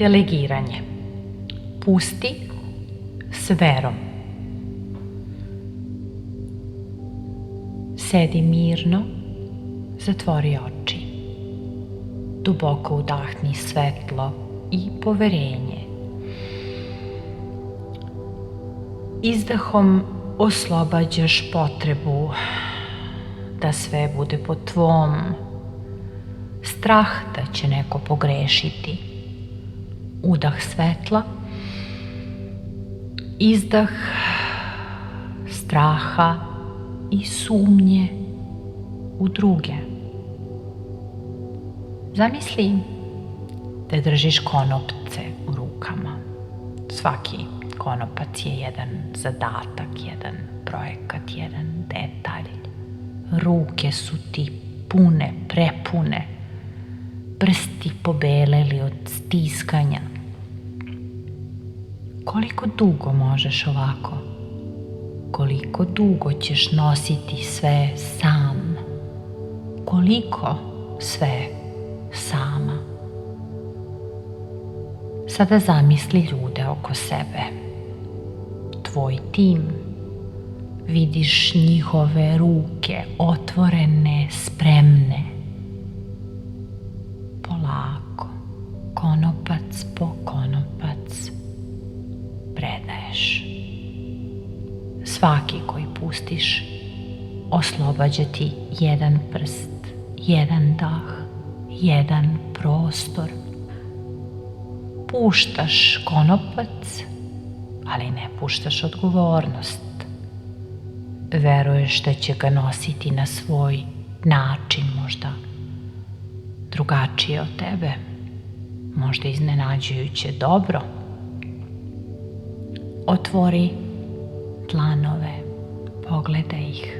Delegiranje. Pusti s verom. Sedi mirno, zatvori oči. Duboko udahni svetlo i poverenje. Izdahom oslobađaš potrebu da sve bude po tvom. Strah da će neko pogrešiti. Udah svetla. Izdah straha i sumnje u druge. Zamisli da držiš konopce u rukama. Svaki konopac je jedan zadatak, jedan projekat, jedan detalj. Ruke su ti pune, prepune. Prsti pobeleli od stiskanja. Koliko dugo možeš ovako? Koliko dugo ćeš nositi sve sam? Koliko sve sama? Sada zamisli ljude oko sebe. Tvoj tim. Vidiš njihove ruke otvorene, spremne. Polako, konopac po konopac, predaješ. Svaki koji pustiš oslobađa ti jedan prst, jedan dah, jedan prostor. Puštaš konopac, ali ne puštaš odgovornost. Veruješ da će ga nositi na svoj način, možda drugačije od tebe, možda iznenađujuće dobro. Otvori dlanove, pogledaj ih.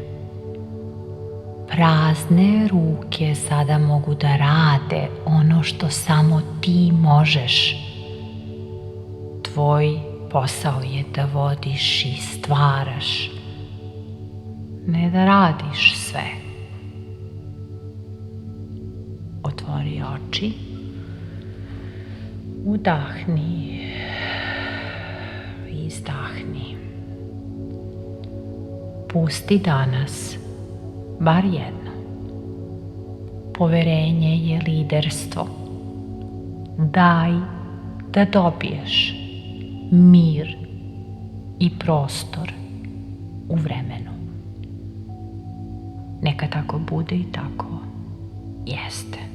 Prazne ruke sada mogu da rade ono što samo ti možeš. Tvoj posao je da vodiš i stvaraš, ne da radiš sve. Otvori oči, udahni, izdahni. Pusti danas bar jedno. Poverenje je liderstvo. Daj da dobiješ mir i prostor u vremenu. Neka tako bude i tako jeste.